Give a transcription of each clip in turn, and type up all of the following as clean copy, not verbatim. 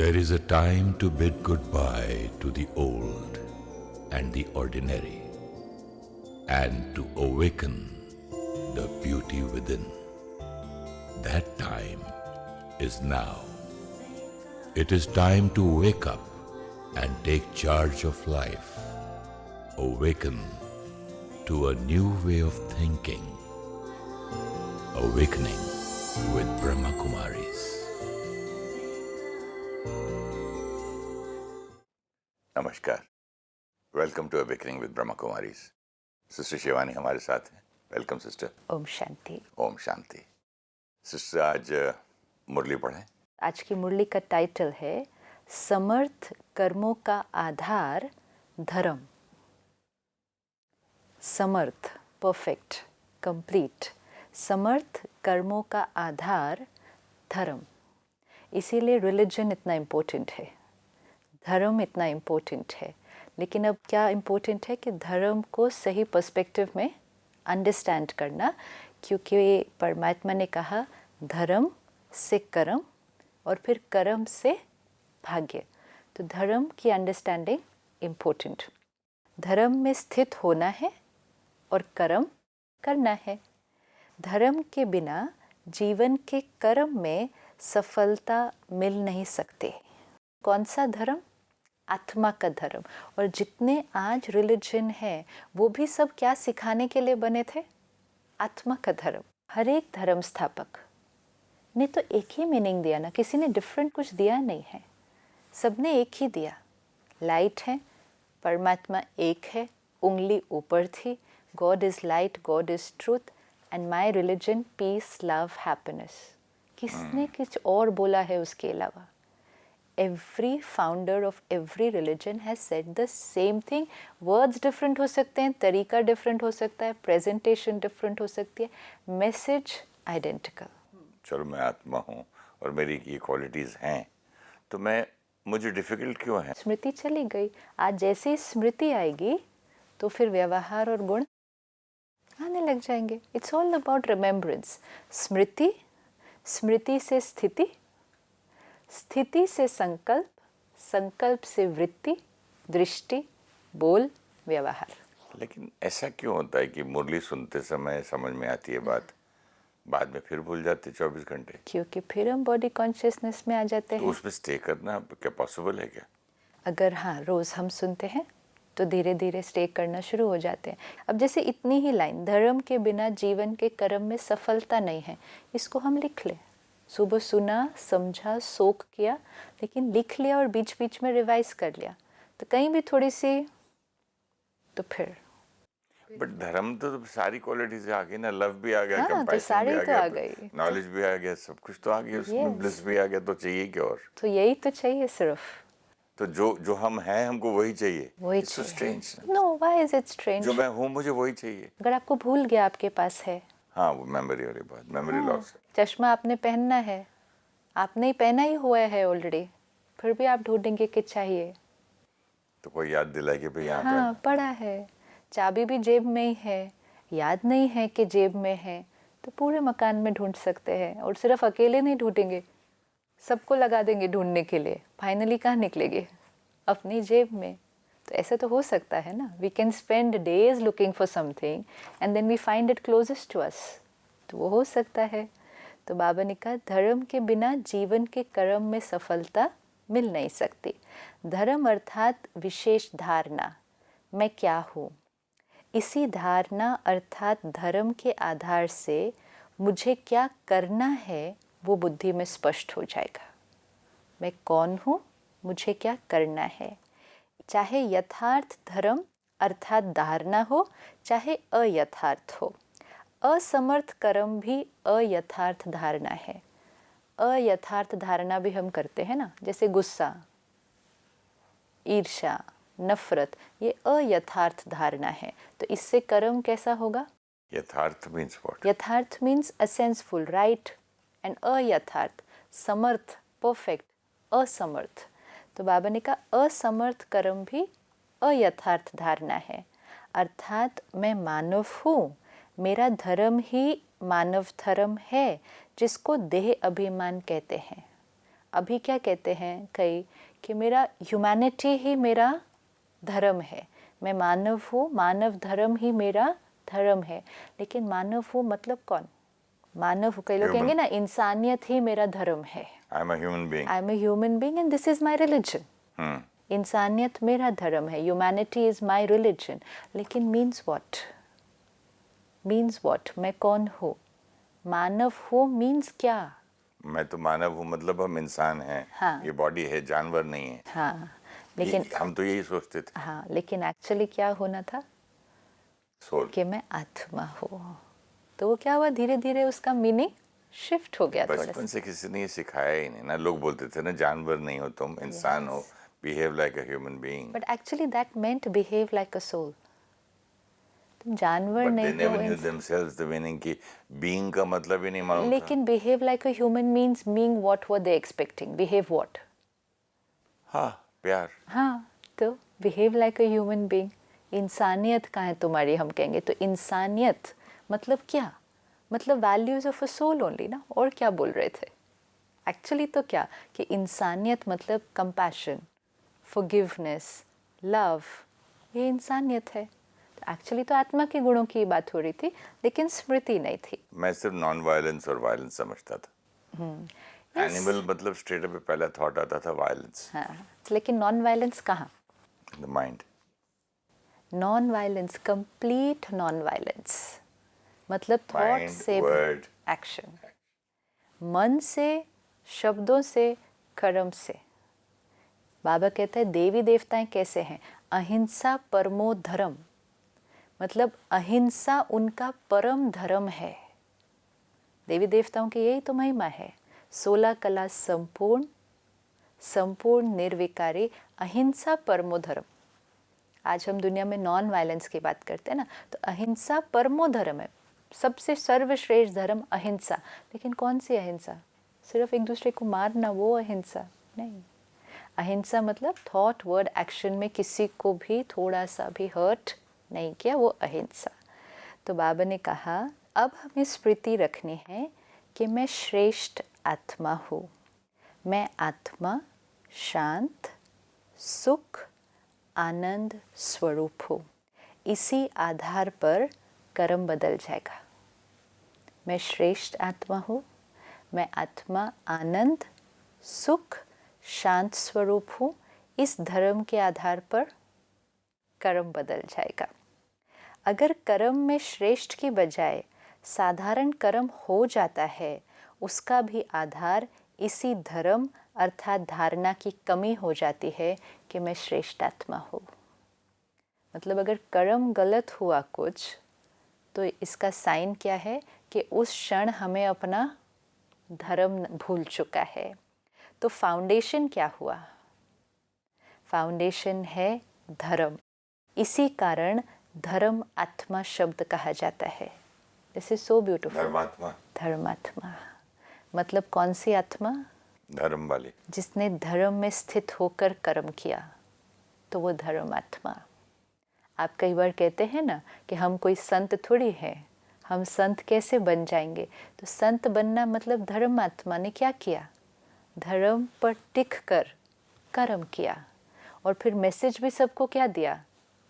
There is a time to bid goodbye to the old and the ordinary, and to awaken the beauty within. That time is now. It is time to wake up and take charge of life. Awaken to a new way of thinking. Awakening with Brahma Kumaris. नमस्कार, welcome to awakening with Brahma Kumaris. Sister Shivani हमारे साथ हैं। Welcome sister. ओम शांति। ओम शांति। Sister आज मुरली पढ़ें। आज की मुरली का टाइटल है समर्थ कर्मों का आधार धर्म। समर्थ, परफेक्ट, कंप्लीट। समर्थ कर्मों का आधार धर्म। इसीलिए रिलीजन इतना इम्पोर्टेंट है, धर्म इतना इम्पोर्टेंट है। लेकिन अब क्या इम्पोर्टेंट है कि धर्म को सही पर्सपेक्टिव में अंडरस्टैंड करना, क्योंकि परमात्मा ने कहा धर्म से कर्म और फिर कर्म से भाग्य। तो धर्म की अंडरस्टैंडिंग इम्पोर्टेंट। धर्म में स्थित होना है और कर्म करना है। धर्म के बिना जीवन के कर्म में सफलता मिल नहीं सकती। कौन सा धर्म? आत्मा का धर्म। और जितने आज रिलीजन है वो भी सब क्या सिखाने के लिए बने थे? आत्मा का धर्म। हर एक धर्म स्थापक ने तो एक ही मीनिंग दिया ना, किसी ने डिफरेंट कुछ दिया नहीं है, सबने एक ही दिया। लाइट है, परमात्मा एक है, उंगली ऊपर थी, God is light, God is truth, and my religion piece love happiness. किसने कुछ और बोला है उसके अलावा? Every founder of every religion has said the same thing. Words different हो सकते हैं, तरीका different हो सकता है, presentation different हो सकती है, message identical. चलो मैं आत्मा हूँ और मेरी ये क्वालिटीज़ हैं, तो मुझे डिफ़िकल्ट क्यों है? स्मृति चली गई। आज जैसे ही स्मृति आएगी तो फिर व्यवहार और गुण आने लग जाएंगे। It's all about remembrance. स्मृति, स्मृति से स्थिति, स्थिति से संकल्प, संकल्प से वृत्ति, दृष्टि, बोल, व्यवहार। लेकिन ऐसा क्यों होता है कि मुरली सुनते समय समझ में आती है बात, बाद में फिर भूल जाते 24 घंटे? क्योंकि फिर हम बॉडी कॉन्शियसनेस में आ जाते हैं। तो उसमें स्टे करना क्या पॉसिबल है क्या? अगर हाँ रोज़ हम सुनते हैं तो धीरे धीरे स्टे करना शुरू हो जाते हैं। अब जैसे इतनी ही लाइन, धर्म के बिना जीवन के कर्म में सफलता नहीं है, इसको हम लिख लें। सुबह सुना, समझा, सोख किया, लेकिन लिख लिया और बीच बीच में रिवाइज कर लिया, तो कहीं भी थोड़ी सी तो फिर। बट धर्म तो सारी क्वालिटीज आ गई ना, लव भी आ गया, हाँ, तो कंपैशन सारी भी आ तो आ गया, गई, नॉलेज भी आ गया, सब कुछ तो आ गया, उसमें ब्लिस भी आ गया, तो चाहिए क्या और? तो यही तो चाहिए सिर्फ। तो जो हम हैं हमको वही चाहिए। वही It's so चाहिए। strange. No, why is it strange? जो मैं हूँ मुझे वही चाहिए। अगर आपको भूल गया आपके पास है, हाँ, वो मेमोरी वाली बात, मेमोरी लॉस। चश्मा आपने पहनना है, आपने ही पहना ही हुआ है ऑलरेडी, फिर भी आप ढूंढेंगे कि चाहिए, तो कोई याद दिलाए कि भाई यहाँ हाँ पे पड़ा है। चाबी भी जेब में ही है, याद नहीं है कि जेब में है, तो पूरे मकान में ढूंढ सकते हैं। और सिर्फ अकेले नहीं ढूंढेंगे, सबको लगा देंगे ढूंढने के लिए, फाइनली कहाँ निकलेंगे? अपनी जेब में। तो ऐसा तो हो सकता है ना, we can spend days looking for something and then we find it closest to us, तो वो हो सकता है। तो बाबा ने कहा धर्म के बिना जीवन के कर्म में सफलता मिल नहीं सकती। धर्म अर्थात विशेष धारणा, मैं क्या हूँ। इसी धारणा अर्थात धर्म के आधार से मुझे क्या करना है वो बुद्धि में स्पष्ट हो जाएगा। मैं कौन हूँ, मुझे क्या करना है। चाहे यथार्थ धर्म अर्थात धारणा हो, चाहे अयथार्थ हो। असमर्थ कर्म भी अयथार्थ धारणा है। अयथार्थ धारणा भी हम करते हैं ना, जैसे गुस्सा, ईर्ष्या, नफरत, ये अयथार्थ धारणा है। तो इससे कर्म कैसा होगा? यथार्थ मीन्स व्हाट? यथार्थ मीन्स असेंसफुल, राइट, एंड अयथार्थ समर्थ, परफेक्ट, असमर्थ। तो बाबा ने कहा असमर्थ कर्म भी अयथार्थ धारणा है। अर्थात मैं मानव हूँ, मेरा धर्म ही मानव धर्म है, जिसको देह अभिमान कहते हैं। अभी क्या कहते हैं कई कि मेरा ह्यूमैनिटी ही मेरा धर्म है, मैं मानव हूँ, मानव धर्म ही मेरा धर्म है। लेकिन मानव हूँ मतलब कौन? मानव, कई लोग Human. कहेंगे ना इंसानियत ही मेरा धर्म है। I am a human being. I am a human being and this is my religion. इंसानियत मेरा धर्म है, ह्यूमैनिटी इज माई रिलीजन। लेकिन मीन्स व्हाट? Means what? मैं कौन हूँ? मानव हूँ मीन्स क्या? मैं तो मानव हूँ मतलब हम इंसान हैं। हाँ। ये बॉडी है, जानवर नहीं है। हाँ लेकिन हम तो यही सोचते थे। हाँ, लेकिन एक्चुअली क्या होना था सोल। कि मैं आत्मा हूँ। तो वो क्या हुआ, धीरे धीरे उसका मीनिंग शिफ्ट हो गया थोड़ा बचपन सा। से किसी ने ये सिखाया ही नहीं ना, लोग बोलते थे ना जानवर नहीं हो तुम, इंसान हो, behave like a human being. But actually that meant behave like a soul. तुम जानवर बट दे नहीं नेवर हो, न्यू देमसेल्व्स द मीनिंग की बीइंग का मतलब ही नहीं मालूम था। लेकिन behave like a human means being what were they expecting, behave what? हाँ, प्यार। हाँ, तो behave like a human being, इंसानियत कहाँ है तुम्हारी? हम कहेंगे तो इंसानियत मतलब क्या? मतलब values of a soul only ना, और क्या बोल रहे थे एक्चुअली? तो क्या कि इंसानियत मतलब कंपैशन, फॉरगिवनेस, लव, ये इंसानियत है। एक्चुअली तो आत्मा के गुणों की बात हो रही थी, लेकिन स्मृति नहीं थी। मैं सिर्फ नॉन वायलेंस और वायलेंस समझता था। Yes, एनिमल मतलब स्ट्रेट अप पहला थॉट आता था वायलेंस। हाँ, लेकिन नॉन वायलेंस कहाँ? The mind. Non violence, complete non violence मतलब थॉट माइंड, से वर्ड, एक्शन, मन से, शब्दों से, कर्म से। बाबा कहता है देवी देवताएं कैसे हैं? अहिंसा परमो धर्म, मतलब अहिंसा उनका परम धर्म है। देवी देवताओं की यही तो महिमा है। 16 कला संपूर्ण, संपूर्ण निर्विकारी, अहिंसा परमो धर्म। आज हम दुनिया में नॉन वायलेंस की बात करते हैं ना, तो अहिंसा परमो धर्म है, सबसे सर्वश्रेष्ठ धर्म अहिंसा। लेकिन कौन सी अहिंसा? सिर्फ एक दूसरे को मारना, वो अहिंसा नहीं। अहिंसा मतलब थॉट वर्ड एक्शन में किसी को भी थोड़ा सा भी हर्ट नहीं किया, वो अहिंसा। तो बाबा ने कहा अब हमें स्मृति रखनी है कि मैं श्रेष्ठ आत्मा हूँ। मैं आत्मा शांत, सुख, आनंद स्वरूप हूँ। इसी आधार पर कर्म बदल जाएगा। मैं श्रेष्ठ आत्मा हूँ, मैं आत्मा आनंद, सुख, शांत स्वरूप हूँ। इस धर्म के आधार पर कर्म बदल जाएगा। अगर कर्म में श्रेष्ठ की बजाय साधारण कर्म हो जाता है, उसका भी आधार इसी धर्म अर्थात धारणा की कमी हो जाती है कि मैं श्रेष्ठ आत्मा हूँ। मतलब अगर कर्म गलत हुआ कुछ, तो इसका साइन क्या है कि उस क्षण हमें अपना धर्म भूल चुका है। तो फाउंडेशन क्या हुआ? फाउंडेशन है धर्म। इसी कारण धर्म आत्मा शब्द कहा जाता है। This is so beautiful. धर्मात्मा। धर्मात्मा मतलब कौन सी आत्मा? धर्म वाली। जिसने धर्म में स्थित होकर कर्म किया, तो वो धर्मात्मा। आप कई बार कहते हैं ना कि हम कोई संत थोड़ी है, हम संत कैसे बन जाएंगे? तो संत बनना मतलब धर्मात्मा ने क्या किया? धर्म पर टिक कर कर्म किया, और फिर मैसेज भी सबको क्या दिया?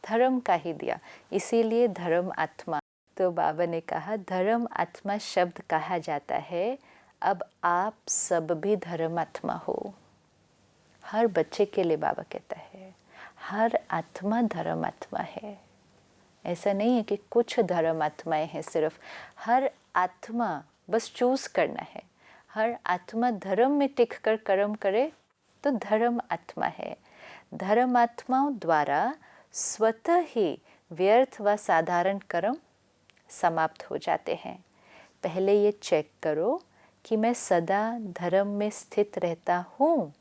धर्म का ही दिया। इसीलिए धर्म आत्मा। तो बाबा ने कहा धर्म आत्मा शब्द कहा जाता है। अब आप सब भी धर्म आत्मा हो। हर बच्चे के लिए बाबा कहता है हर आत्मा धर्म आत्मा है। ऐसा नहीं है कि कुछ धर्म आत्माएं हैं, सिर्फ हर आत्मा बस चूज करना है। हर आत्मा धर्म में टिक कर कर्म करे तो धर्म आत्मा है। धर्म आत्माओं द्वारा स्वतः ही व्यर्थ व साधारण कर्म समाप्त हो जाते हैं। पहले ये चेक करो कि मैं सदा धर्म में स्थित रहता हूँ,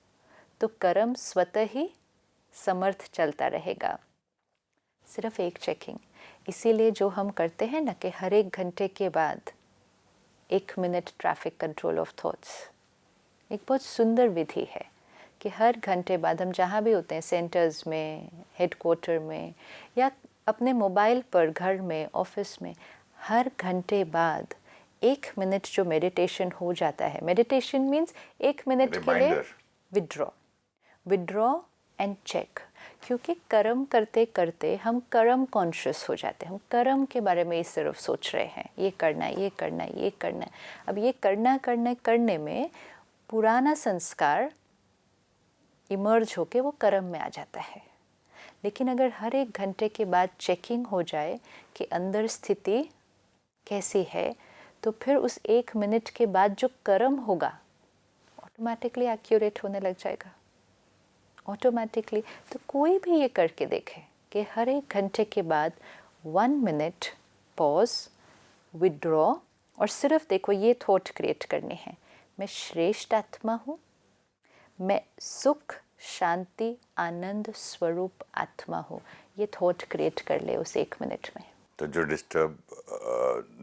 तो कर्म स्वतः ही समर्थ चलता रहेगा। सिर्फ एक चेकिंग। इसीलिए जो हम करते हैं ना कि हर 1 घंटे के बाद 1 minute traffic control of thoughts, एक बहुत सुंदर विधि है कि हर घंटे बाद हम जहाँ भी होते हैं, सेंटर्स में, हेडक्वार्टर में, या अपने मोबाइल पर घर में, ऑफिस में, हर घंटे बाद 1 मिनट जो मेडिटेशन हो जाता है, मेडिटेशन मीन्स 1 मिनट के लिए Reminder. Withdraw and check. क्योंकि कर्म करते करते हम कर्म कॉन्शियस हो जाते हैं, हम कर्म के बारे में ही सिर्फ सोच रहे हैं, ये करना है, ये करना है, ये करना है। अब ये करने में पुराना संस्कार इमर्ज होके वो कर्म में आ जाता है। लेकिन अगर हर 1 घंटे के बाद चेकिंग हो जाए कि अंदर स्थिति कैसी है, तो फिर उस 1 मिनट के बाद जो कर्म होगा ऑटोमेटिकली एक्यूरेट होने लग जाएगा, ऑटोमेटिकली। तो कोई भी ये करके देखे कि हर 1 घंटे के बाद 1 मिनट पॉज, विड्रॉ, और सिर्फ देखो ये थॉट क्रिएट करनी है, मैं श्रेष्ठ आत्मा हूँ, मैं सुख, शांति, आनंद स्वरूप आत्मा हूँ। ये थॉट क्रिएट कर ले उस 1 मिनट में। तो जो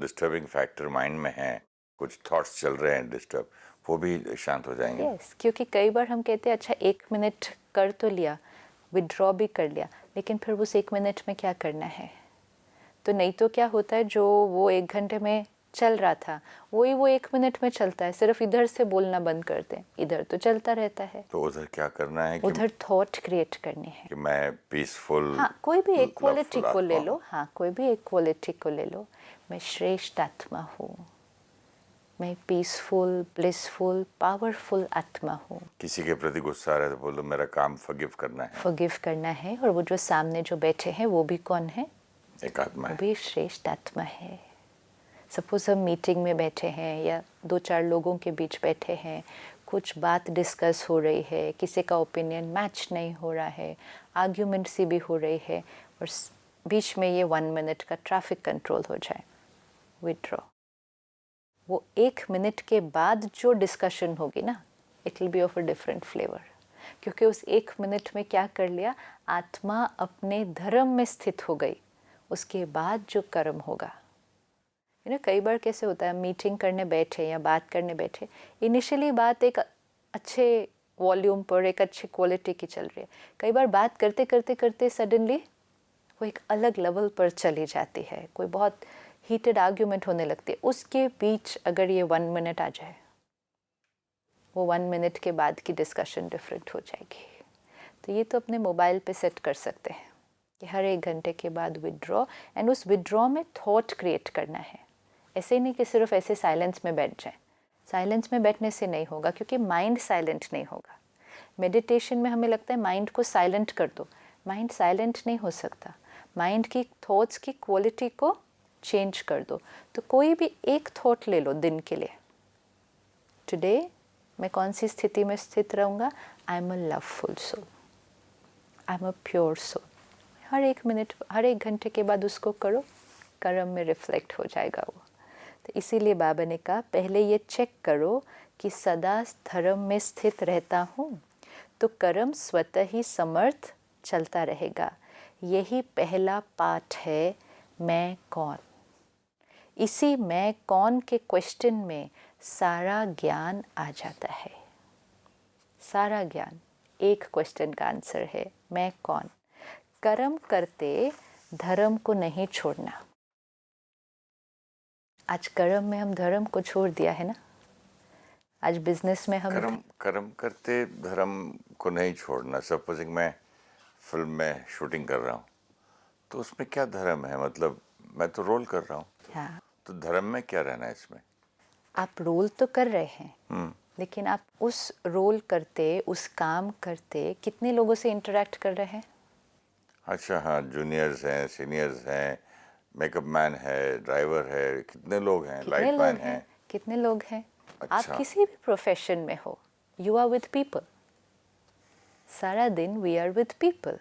डिस्टर्बिंग फैक्टर माइंड में है, कुछ थॉट्स चल रहे हैं डिस्टर्ब, वो भी शांत हो जाएंगे। यस, क्योंकि कई बार हम कहते हैं अच्छा 1 मिनट कर तो लिया, विड्रॉ भी कर लिया, लेकिन फिर उस 1 मिनट में क्या करना है? तो नहीं तो क्या होता है, जो वो 1 घंटे में चल रहा था वही वो 1 मिनट में चलता है, सिर्फ इधर से बोलना बंद कर दें, इधर तो चलता रहता है। तो उधर क्या करना है उधर थॉट क्रिएट करनी है कि मैं पीसफुल, हाँ, कोई भी एक क्वालिटी loveful को ले आत्मा लो, हाँ, कोई भी एक क्वालिटी को ले लो। मैं श्रेष्ठ आत्मा हूँ, मैं पीसफुल, ब्लिसफुल, पावरफुल आत्मा हूँ। किसी के प्रति गुस्सा आ रहा है तो बोलो मेरा काम फॉरगिव करना है, फॉरगिव करना है। और वो जो सामने जो बैठे हैं वो भी कौन है? एक आत्मा वो है। भी श्रेष्ठ आत्मा है। सपोज हम मीटिंग में बैठे हैं या 2-4 लोगों के बीच बैठे हैं, कुछ बात डिस्कस हो रही है, किसी का ओपिनियन मैच नहीं हो रहा है, आर्ग्यूमेंट सी भी हो रही है, और बीच में ये 1 मिनट का ट्रैफिक कंट्रोल हो जाए, विड्रॉ। वो 1 मिनट के बाद जो डिस्कशन होगी ना, it will be of a different flavour. क्योंकि उस 1 मिनट में क्या कर लिया, आत्मा अपने धर्म में स्थित हो गई। उसके बाद जो कर्म होगा, कई बार कैसे होता है, मीटिंग करने बैठे या बात करने बैठे, इनिशियली बात एक अच्छे वॉल्यूम पर, एक अच्छी क्वालिटी की चल रही है, कई बार बात करते करते करते सडनली वो एक अलग लेवल पर चली जाती है, कोई बहुत हीटेड आर्ग्यूमेंट होने लगती है। उसके बीच अगर ये 1 मिनट आ जाए, वो 1 मिनट के बाद की डिस्कशन डिफरेंट हो जाएगी। तो ये तो अपने मोबाइल पे सेट कर सकते हैं कि हर 1 घंटे के बाद विड्रॉ, एंड उस विड्रॉ में थॉट क्रिएट करना है। ऐसे ही नहीं कि सिर्फ ऐसे साइलेंस में बैठ जाए, साइलेंस में बैठने से नहीं होगा, क्योंकि माइंड साइलेंट नहीं होगा। मेडिटेशन में हमें लगता है माइंड को साइलेंट कर दो, माइंड साइलेंट नहीं हो सकता। माइंड की थॉट्स की क्वालिटी को चेंज कर दो। तो कोई भी एक थॉट ले लो दिन के लिए, टुडे मैं कौन सी स्थिति में स्थित रहूँगा, I am a loveful soul, I am a pure soul. हर 1 मिनट, हर 1 घंटे के बाद उसको करो, कर्म में रिफ्लेक्ट हो जाएगा वो। तो इसीलिए बाबा ने कहा पहले ये चेक करो कि सदा धर्म में स्थित रहता हूँ, तो कर्म स्वतः ही समर्थ चलता रहेगा। यही पहला पाठ है, मैं कौन। इसी मैं कौन के क्वेश्चन में सारा ज्ञान आ जाता है। सारा ज्ञान एक क्वेश्चन का आंसर है, मैं कौन। कर्म करते धर्म को नहीं छोड़ना। आज कर्म में हम धर्म को छोड़ दिया है ना। आज बिजनेस में हम कर्म करते धर्म को नहीं छोड़ना। सपोजिंग मैं फिल्म में शूटिंग कर रहा हूँ, तो उसमें क्या धर्म है? मतलब मैं तो रोल कर रहा हूँ, हाँ, तो धर्म में क्या रहना है इसमें? आप रोल तो कर रहे हैं, लेकिन आप उस रोल करते, उस काम करते कितने लोगों से इंटरेक्ट कर रहे हैं? अच्छा, हाँ, जूनियर्स हैं, सीनियर्स हैं, मेकअप मैन है, ड्राइवर है, कितने लोग हैं, कितने लाइट लोग मैन हैं? हैं। कितने लोग हैं? अच्छा। आप किसी भी प्रोफेशन में हो, यू आर विद पीपल। सारा दिन वी आर विद पीपल।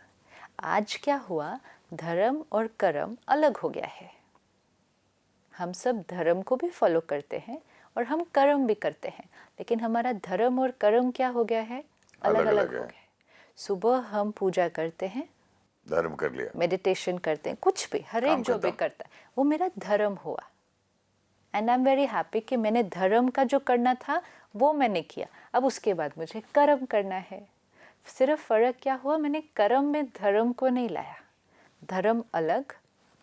आज क्या हुआ, धर्म और कर्म अलग हो गया है। हम सब धर्म को भी फॉलो करते हैं और हम कर्म भी करते हैं, लेकिन हमारा धर्म और कर्म क्या हो गया है, अलग अलग हो गया है। सुबह हम पूजा करते हैं, धर्म कर लिया, मेडिटेशन करते हैं, कुछ भी, हर एक जो भी करता है वो मेरा धर्म हुआ। And I am very happy कि मैंने धर्म का जो करना था वो मैंने किया। अब उसके बाद मुझे कर्म करना है। सिर्फ फर्क क्या हुआ, मैंने कर्म में धर्म को नहीं लाया। धर्म अलग,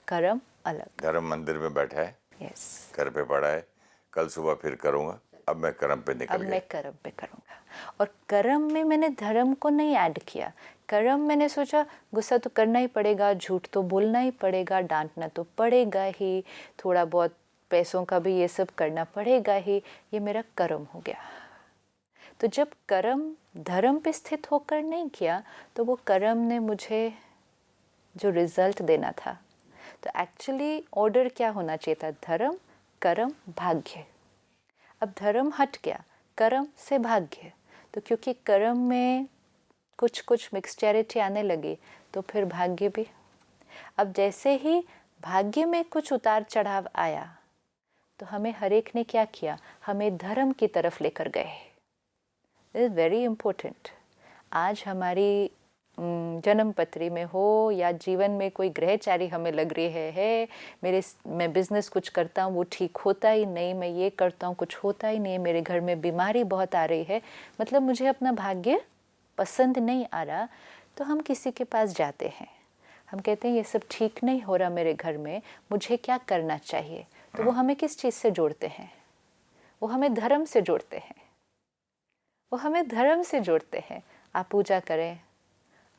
कर्म अलग। धर्म मंदिर में बैठा है, यस, घर पे पड़ा है, कल सुबह फिर करूँगा, अब मैं कर्म पे अब निकल मैं गया। कर्म पे करूँगा। और कर्म में मैंने धर्म को नहीं ऐड किया। कर्म मैंने सोचा गुस्सा तो करना ही पड़ेगा, झूठ तो बोलना ही पड़ेगा, डांटना तो पड़ेगा ही, थोड़ा बहुत पैसों का भी ये सब करना पड़ेगा ही, ये मेरा कर्म हो गया। तो जब कर्म धर्म पे स्थित होकर नहीं किया तो वो कर्म ने मुझे जो रिजल्ट देना था, तो एक्चुअली ऑर्डर क्या होना चाहिए था? धर्म, कर्म, भाग्य। अब धर्म हट गया, कर्म से भाग्य। तो क्योंकि कर्म में कुछ कुछ मिक्सचरिटी आने लगी तो फिर भाग्य भी। अब जैसे ही भाग्य में कुछ उतार चढ़ाव आया तो हमें हर एक ने क्या किया? हमें धर्म की तरफ लेकर गए। This is very important. आज हमारी जन्म पत्री में हो या जीवन में कोई ग्रहचारी हमें लग रही है मैं बिजनेस कुछ करता हूँ वो ठीक होता ही नहीं, मैं ये करता हूँ कुछ होता ही नहीं, मेरे घर में बीमारी बहुत आ रही है, मतलब मुझे अपना भाग्य पसंद नहीं आ रहा, तो हम किसी के पास जाते हैं, हम कहते हैं ये सब ठीक नहीं हो रहा मेरे घर में, मुझे क्या करना चाहिए? तो वो हमें किस चीज़ से जोड़ते हैं? वो हमें धर्म से जोड़ते हैं। वो हमें धर्म से जोड़ते हैं। आप पूजा करें,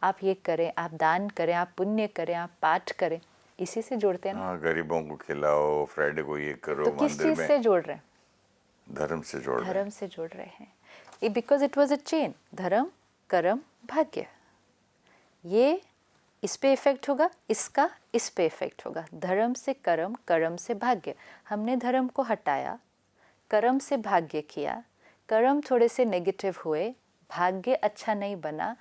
आप ये करें, आप दान करें, आप पुण्य करें, आप पाठ करें, इसी से जोड़ते हैं ना। हाँ, गरीबों को खिलाओ, फ्राइडे को ये करो, तो किस मंदिर चीज़ में से जोड़ रहे हैं? धर्म से जोड़ रहे हैं। धर्म से जोड़ रहे हैं। Because it was a chain, धर्म, कर्म, भाग्य। ये इस पे इफेक्ट होगा, इसका इस पे इफेक्ट होगा। धर्म से कर्म, कर्म से भाग्य। हमने धर्म को हटाया, कर्म से भाग्य किया, कर्म थोड़े से नेगेटिव हुए, भाग्य अच्छा नहीं बना।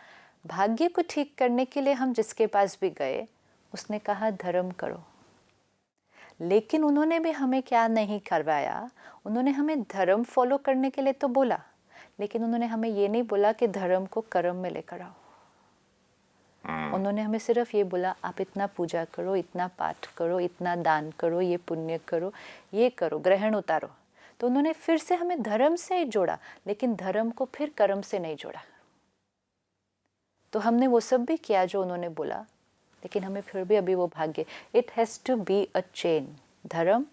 भाग्य को ठीक करने के लिए हम जिसके पास भी गए, उसने कहा धर्म करो। लेकिन उन्होंने भी हमें क्या नहीं करवाया? उन्होंने हमें धर्म फॉलो करने के लिए तो बोला, लेकिन उन्होंने हमें ये नहीं बोला कि धर्म को कर्म में लेकर आओ। उन्होंने हमें सिर्फ ये बोला आप इतना पूजा करो, इतना पाठ करो, इतना दान करो, ये पुण्य करो, ये करो, ग्रहण उतारो। तो उन्होंने फिर से हमें धर्म से ही जोड़ा, लेकिन धर्म को फिर कर्म से नहीं जोड़ा। तो हमने वो सब भी किया जो उन्होंने बोला, लेकिन हमें फिर भी अभी वो भाग्य। It has to be a chain, धर्म,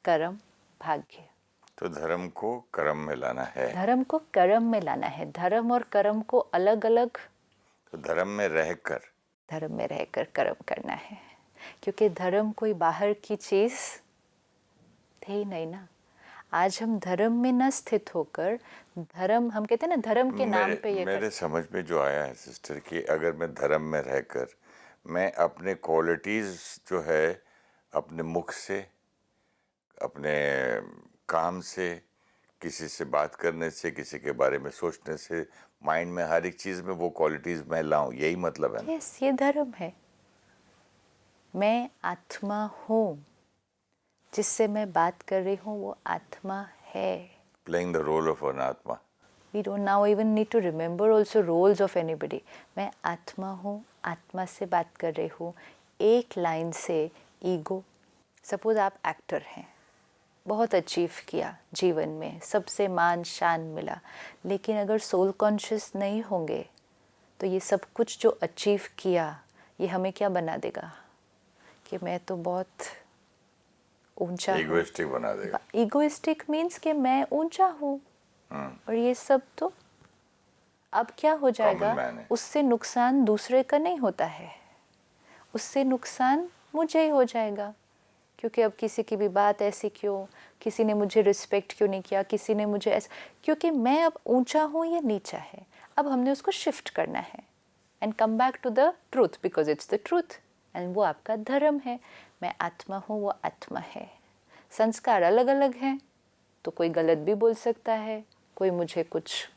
कर्म, भाग्य। तो धर्म को कर्म में लाना है। धर्म को कर्म में लाना है। धर्म और कर्म को अलग अलग, तो धर्म में रहकर कर्म करना है, क्योंकि धर्म कोई बाहर की चीज़ थे ही नहीं ना। आज हम धर्म में न स्थित होकर धर्म, हम कहते हैं ना धर्म के नाम पे ये मेरे समझ में जो आया है सिस्टर कि अगर मैं धर्म में रहकर मैं अपने क्वालिटीज़ जो है अपने मुख से, अपने काम से, किसी से बात करने से, किसी के बारे में सोचने से, माइंड में हर एक चीज़ में वो क्वालिटीज़ मैं लाऊं, यही मतलब है ना? यस, ये धर्म है। मैं आत्मा हूँ, जिससे मैं बात कर रही हूँ वो आत्मा है। Playing the role of an atma. We don't now even need to remember also roles of anybody. मैं आत्मा हूँ, आत्मा से बात कर रही हूँ। एक लाइन से ईगो, सपोज आप एक्टर हैं, बहुत अचीव किया जीवन में, सबसे मान शान मिला, लेकिन अगर सोल कॉन्शियस नहीं होंगे तो ये सब कुछ जो अचीव किया ये हमें क्या बना देगा? कि मैं तो बहुत ऊंचा हूँ। इगोइस्टिक बना देगा। इगोइस्टिक मीन्स कि मैं ऊंचा हूँ, और ये सब तो अब क्या हो जाएगा? Common man है। उससे नुकसान दूसरे का नहीं होता है, उससे नुकसान मुझे ही हो जाएगा। क्योंकि अब किसी की भी बात ऐसी क्यों, किसी ने मुझे रिस्पेक्ट क्यों नहीं किया, किसी ने मुझे ऐसा, क्योंकि मैं अब ऊंचा हूँ या नीचा है, अब हमने उसको शिफ्ट करना है and come back to the truth, because it's the truth, and वो आपका धर्म है। मैं आत्मा हूँ, वो आत्मा है। संस्कार अलग अलग हैं, तो कोई गलत भी बोल सकता है, कोई मुझे कुछ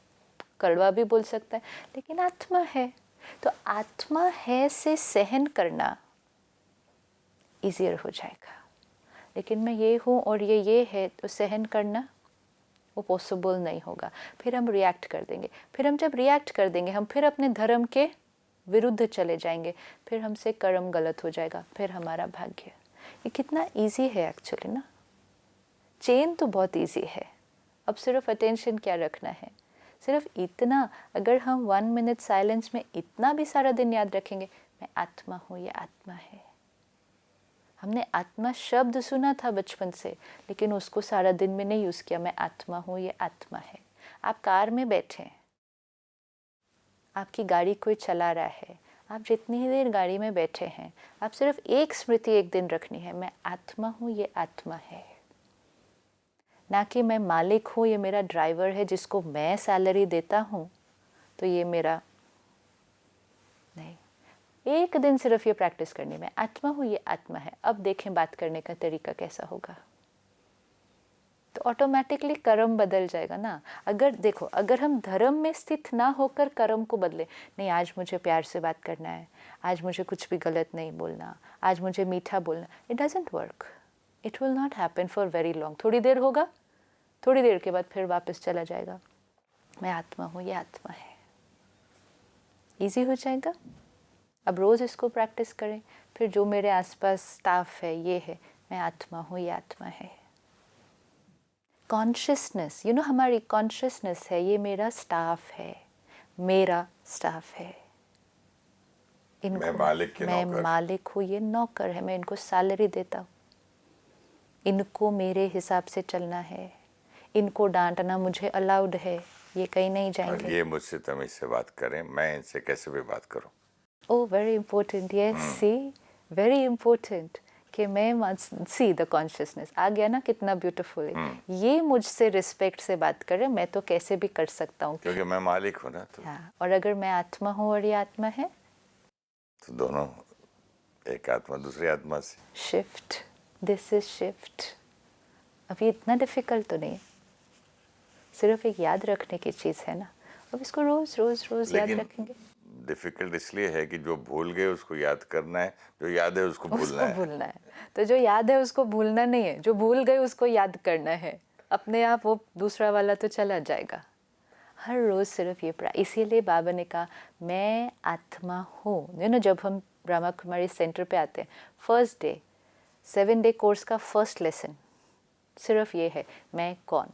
कड़वा भी बोल सकता है, लेकिन आत्मा है। तो आत्मा है से सहन करना ईजियर हो जाएगा। लेकिन मैं ये हूँ और ये है, तो सहन करना वो पॉसिबल नहीं होगा। फिर हम रिएक्ट कर देंगे, फिर हम जब रिएक्ट कर देंगे हम फिर अपने धर्म के विरुद्ध चले जाएंगे, फिर हमसे कर्म गलत हो जाएगा, फिर हमारा भाग्य। ये कितना इजी है एक्चुअली ना। चेन तो बहुत इजी है। अब सिर्फ अटेंशन क्या रखना है, सिर्फ इतना, अगर हम 1 मिनट साइलेंस में इतना भी सारा दिन याद रखेंगे, मैं आत्मा हूँ, ये आत्मा है, हमने आत्मा शब्द सुना था बचपन से, लेकिन उसको सारा दिन में नहीं यूज़ किया। मैं आत्मा हूँ, ये आत्मा है। आप कार में बैठे हैं, आपकी गाड़ी कोई चला रहा है, आप जितनी ही देर गाड़ी में बैठे हैं, आप सिर्फ एक स्मृति एक दिन रखनी है, मैं आत्मा हूँ, ये आत्मा है। ना कि मैं मालिक हूँ, ये मेरा ड्राइवर है जिसको मैं सैलरी देता हूँ, तो ये मेरा नहीं। एक दिन सिर्फ ये प्रैक्टिस करनी, मैं आत्मा हूँ, ये आत्मा है। अब देखें बात करने का तरीका कैसा होगा, तो ऑटोमेटिकली कर्म बदल जाएगा ना। अगर देखो, अगर हम धर्म में स्थित ना होकर कर्म को बदले, नहीं आज मुझे प्यार से बात करना है, आज मुझे कुछ भी गलत नहीं बोलना, आज मुझे मीठा बोलना, it doesn't work, it will not happen for very long. थोड़ी देर होगा, थोड़ी देर के बाद फिर वापस चला जाएगा। मैं आत्मा हूँ, ये आत्मा है। ईजी हो जाएगा। अब रोज़ इसको प्रैक्टिस करें। फिर जो मेरे आसपास स्टाफ है, ये है, मैं आत्मा हूँ, ये आत्मा है। कॉन्शियसनेस, हमारी कॉन्शियसनेस है, ये मेरा स्टाफ है, मेरा स्टाफ है। मैं मालिक की मैं नौकर। मालिक हूँ, ये नौकर है, मैं इनको सैलरी देता हूँ, इनको मेरे हिसाब से चलना है, इनको डांटना मुझे अलाउड है, ये कहीं नहीं और जाएंगे। ये मुझसे तमीज से बात करें, मैं इनसे कैसे भी बात करूं। Oh, very important. Yes, see, very important कि मैं सी द कॉन्शियसनेस आ गया ना, कितना ब्यूटीफुल है। ये मुझसे रिस्पेक्ट से बात करे, मैं तो कैसे भी कर सकता हूँ। क्योंकि मैं मालिक हूँ ना, तो हाँ, और अगर मैं आत्मा हूँ और ये आत्मा है, तो दोनों, एक आत्मा दूसरी आत्मा से शिफ्ट, दिस इज शिफ्ट। अभी इतना डिफिकल्ट तो नहीं है, सिर्फ एक याद रखने की चीज़ है ना। अब इसको रोज रोज रोज याद रखेंगे। डिफिकल्ट इसलिए है कि जो भूल गए उसको याद करना है, जो याद है उसको भूलना है। तो जो याद है उसको भूलना नहीं है, जो भूल गए उसको याद करना है। अपने आप वो दूसरा वाला तो चला जाएगा। हर रोज़ सिर्फ ये इसीलिए बाबा ने कहा मैं आत्मा हूँ। जब हम ब्रह्मा कुमारी सेंटर पे आते हैं, फर्स्ट डे 7 डे कोर्स का फर्स्ट लेसन सिर्फ ये है, मैं कौन।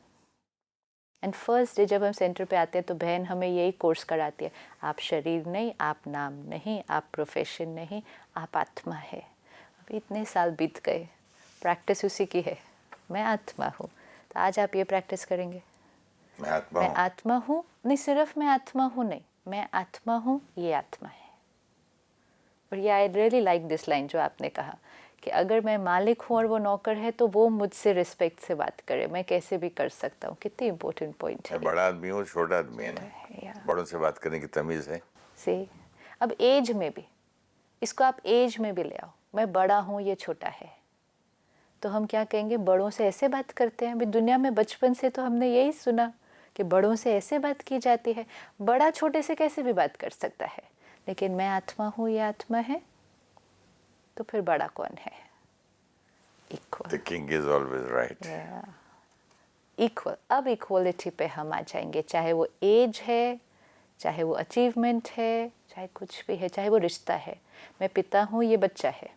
एंड फर्स्ट डे जब हम सेंटर पे आते हैं तो बहन हमें यही कोर्स कराती है, आप शरीर नहीं, आप नाम नहीं, आप प्रोफेशन नहीं, आप आत्मा है। अभी इतने साल बीत गए, प्रैक्टिस उसी की है, मैं आत्मा हूँ। तो आज आप ये प्रैक्टिस करेंगे, मैं मैं आत्मा हूँ। नहीं, सिर्फ मैं आत्मा हूँ नहीं, मैं आत्मा हूँ, ये आत्मा है। और ये I really like this line जो आपने कहा कि अगर मैं मालिक हूँ और वो नौकर है तो वो मुझसे रिस्पेक्ट से बात करे, मैं कैसे भी कर सकता हूँ। कितनी इम्पोर्टेंट पॉइंट है। मैं बड़ा आदमी हूँ, छोटा आदमी है ना, बड़ों से बात करने की तमीज़ है। से अब एज में भी, इसको आप एज में भी ले आओ, मैं बड़ा हूँ, ये छोटा है, तो हम क्या कहेंगे, बड़ों से ऐसे बात करते हैं। अभी दुनिया में बचपन से तो हमने यही सुना कि बड़ों से ऐसे बात की जाती है, बड़ा छोटे से कैसे भी बात कर सकता है। लेकिन मैं आत्मा हूँ, ये आत्मा है, तो फिर बड़ा कौन है। Equal, the king is always right. Equal. अब इक्वलिटी पे हम आ जाएंगे, चाहे वो एज है, चाहे वो अचीवमेंट है, चाहे कुछ भी है, चाहे वो रिश्ता है। मैं पिता हूँ, ये बच्चा है,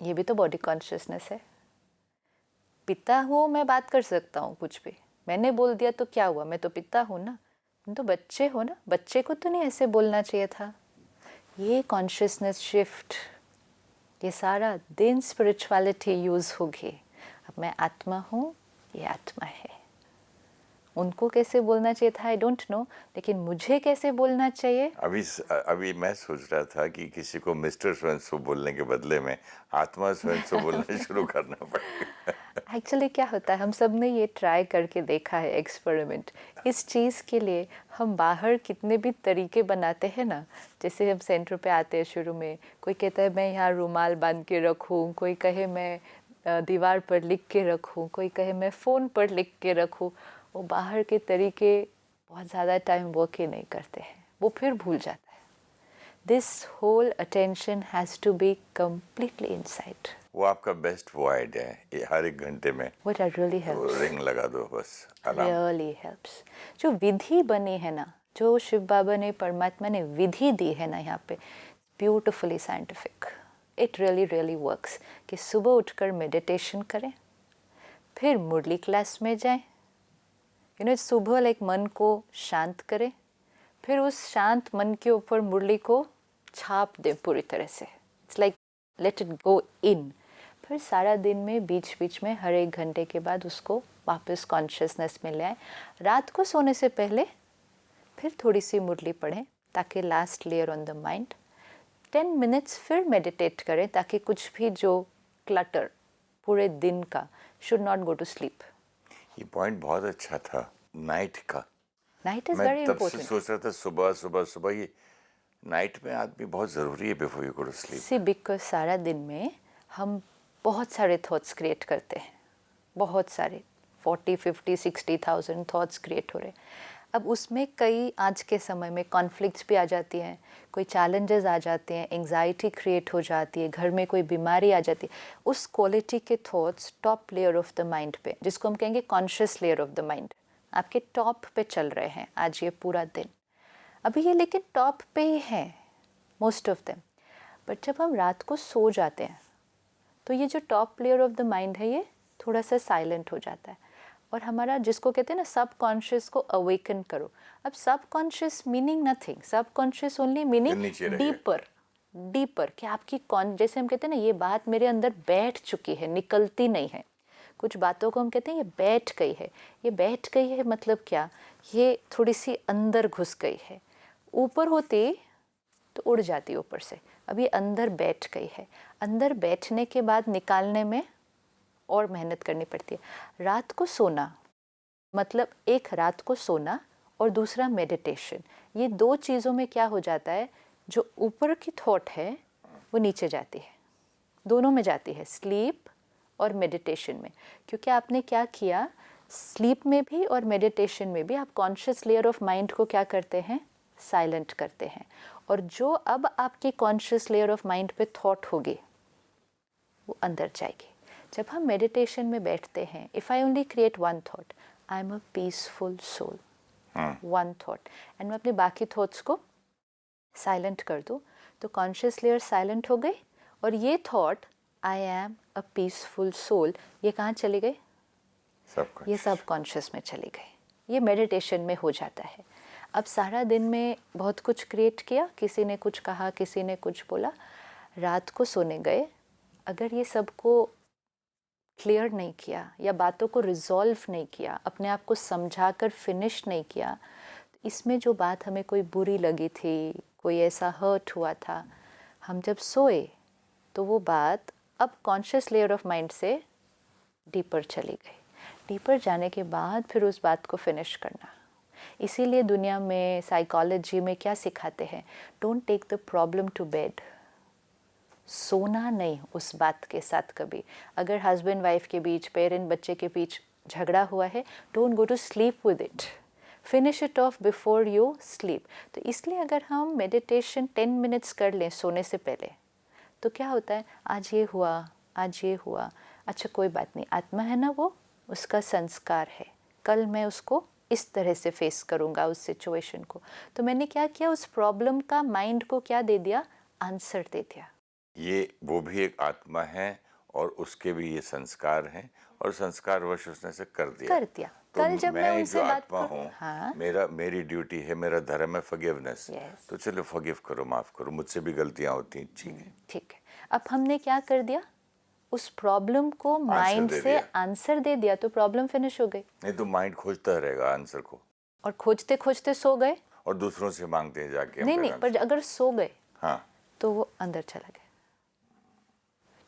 ये भी तो बॉडी कॉन्शियसनेस है। पिता हूँ, मैं बात कर सकता हूँ कुछ भी, मैंने बोल दिया तो क्या हुआ, मैं तो पिता हूँ ना। तुम तो बच्चे हो ना, बच्चे को तो नहीं ऐसे बोलना चाहिए था। ये कॉन्शियसनेस शिफ्ट, ये सारा दिन स्पिरिचुअलिटी यूज़ होगी। अब मैं आत्मा हूँ, ये आत्मा है। उनको कैसे बोलना चाहिए था आई डोंट नो, लेकिन मुझे कैसे बोलना चाहिए। अभी मैं सोच रहा था कि किसी को मिस्टर स्वयंसो बोलने के बदले में आत्मा स्वयंसो बोलना शुरू करना पड़ेगा। एक्चुअली क्या होता है, हम सब ने ये ट्राई करके देखा है, एक्सपेरिमेंट। इस चीज़ के लिए हम बाहर कितने भी तरीके बनाते हैं ना। जैसे हम सेंटर पे आते हैं, शुरू में कोई कहता है मैं यहाँ रुमाल बांध के रखूँ, कोई कहे मैं दीवार पर लिख के रखूँ, कोई कहे मैं फ़ोन पर लिख के रखूँ। वो बाहर के तरीके बहुत ज़्यादा टाइम वर्क ही नहीं करते हैं, वो फिर भूल जाता है। This whole attention has to be completely inside. वो आपका बेस्ट वो आइडिया है, ये हर एक घंटे में What that really helps. Ring लगा दो बस, अलार्म। Really helps. जो विधि बनी है ना, जो शिव बाबा ने, परमात्मा ने विधि दी है ना यहाँ पे, beautifully scientific, it really really works. कि सुबह उठकर मेडिटेशन करें, फिर मुरली क्लास में जाएं, सुबह लाइक मन को शांत करें, फिर उस शांत मन के ऊपर मुरली को छाप दें पूरी तरह से। It's like let it go in. फिर सारा दिन में बीच बीच में हर 1 घंटे के बाद उसको वापस कॉन्शियसनेस में ले आए। रात को सोने से पहले फिर थोड़ी सी मुरली पढ़ें ताकि last layer on the mind. 10 minutes फिर मेडिटेट करें ताकि कुछ भी जो क्लटर पूरे दिन का should not go to sleep. ये पॉइंट बहुत अच्छा था नाइट का। नाइट इज मैं वेरी तब से इंपॉर्टेंट। सोच रहा था सुबह सुबह सुबह, ये नाइट में आदमी बहुत ज़रूरी है before you go to sleep. See because सारा दिन में हम बहुत सारे थॉट्स क्रिएट करते हैं, बहुत सारे 40, 50, 60,000 थॉट्स क्रिएट हो रहे हैं। अब उसमें कई आज के समय में कॉन्फ्लिक्ट्स भी आ जाती हैं, कोई चैलेंजेस आ जाते हैं, एंग्जाइटी क्रिएट हो जाती है, घर में कोई बीमारी आ जाती है। उस क्वालिटी के thoughts top layer of the mind पे, जिसको हम कहेंगे conscious layer of the mind, आपके टॉप पे चल रहे हैं आज ये पूरा दिन। अभी ये लेकिन टॉप पे ही है मोस्ट ऑफ देम। बट जब हम रात को सो जाते हैं तो ये जो top layer of the mind है ये थोड़ा सा साइलेंट हो जाता है और हमारा जिसको कहते हैं ना सब कॉन्शियस को अवेकन करो। अब सब कॉन्शियस मीनिंग नथिंग, सब conscious only meaning deeper, deeper कि आपकी जैसे हम कहते हैं ना ये बात मेरे अंदर बैठ चुकी है, निकलती नहीं है। कुछ बातों को हम कहते हैं ये बैठ गई है। ये बैठ गई है मतलब क्या, ये थोड़ी सी अंदर घुस गई है। ऊपर होती तो उड़ जाती ऊपर से, अब ये अंदर बैठ गई है। अंदर बैठने के बाद निकालने में और मेहनत करनी पड़ती है। रात को सोना मतलब एक रात को सोना और दूसरा मेडिटेशन, ये 2 चीज़ों में क्या हो जाता है, जो ऊपर की थॉट है वो नीचे जाती है, दोनों में जाती है, स्लीप और मेडिटेशन में। क्योंकि आपने क्या किया, स्लीप में भी और मेडिटेशन में भी आप कॉन्शियस लेयर ऑफ माइंड को क्या करते हैं, साइलेंट करते हैं। और जो अब आपकी कॉन्शियस लेयर ऑफ माइंड पे थॉट होगी वो अंदर जाएगी। जब हम मेडिटेशन में बैठते हैं, if I only create one thought, I am a peaceful soul, one thought, and मैं अपने बाकी थॉट्स को साइलेंट कर दूँ तो कॉन्शियस लेयर साइलेंट हो गई और ये thought I am a peaceful soul ये कहाँ चली गई, ये सब कॉन्शियस में चली गई। ये मेडिटेशन में हो जाता है। अब सारा दिन में बहुत कुछ क्रिएट किया, किसी ने कुछ कहा, किसी ने कुछ बोला, रात को सोने गए, अगर ये सब को क्लियर नहीं किया या बातों को रिजॉल्व नहीं किया, अपने आप को समझा कर फिनिश नहीं किया, तो इसमें जो बात हमें कोई बुरी लगी थी, कोई ऐसा हर्ट हुआ था, हम जब सोए तो वो बात अब कॉन्शियस लेयर ऑफ माइंड से डीपर चली गई। डीपर जाने के बाद फिर उस बात को फिनिश करना। इसीलिए दुनिया में साइकोलॉजी में क्या सिखाते हैं, don't take the problem to bed. सोना नहीं उस बात के साथ कभी। अगर हस्बैंड वाइफ के बीच, पेरेंट बच्चे के बीच झगड़ा हुआ है, don't go to sleep with it, finish it off before you sleep. तो इसलिए अगर हम मेडिटेशन 10 मिनट्स कर लें सोने से पहले तो क्या होता है, आज ये हुआ, आज ये हुआ, अच्छा कोई बात नहीं, आत्मा है ना वो, उसका संस्कार है, कल मैं उसको इस तरह से फेस करूँगा उस सिचुएशन को। तो मैंने क्या किया, उस प्रॉब्लम का माइंड को क्या दे दिया, आंसर दे दिया। ये वो भी एक आत्मा है और उसके भी ये संस्कार हैं और संस्कार वश उसने से कर दिया। तो कल जब मैं उनसे जो बात आत्मा हूँ, हाँ? मेरी ड्यूटी है, मेरा धर्म है फॉरगिवनेस। Yes. तो चलो फॉरगिव करो, माफ़ करो, मुझसे भी गलतियाँ होती हैं, ठीक है। ठीक है, अब हमने क्या कर दिया, उस प्रॉब्लम को माइंड से आंसर दे दिया तो प्रॉब्लम फिनिश हो गई। नहीं तो माइंड खोजता रहेगा आंसर को, और खोजते खोजते सो गए, और दूसरों से मांगते हैं जाके। नहीं, पर अगर सो गए हाँ, तो वो अंदर चला गया।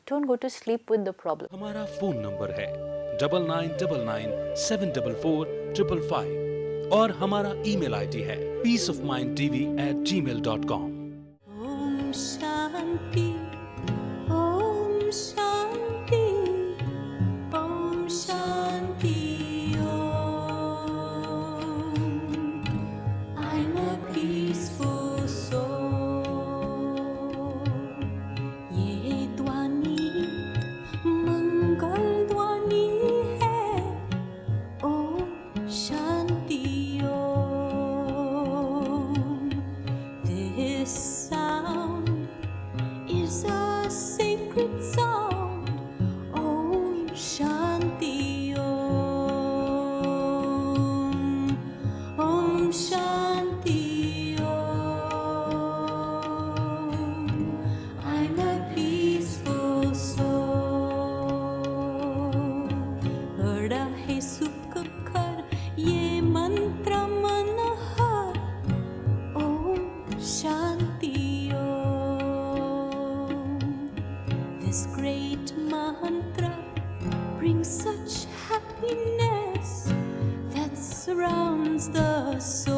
Don't go to sleep with the problem. हमारा फोन नंबर है 9999745555 और हमारा ईमेल आईडी है peaceofmindtv@gmail.com। ओम शांति, ओम शांति, ओम शांति, ओम। I'm a peaceful soul। ये ध्वनि मंगल ध्वनि है, ओम शांति, ओम। This sound is Shanti Om. This great mantra brings such happiness that surrounds the soul.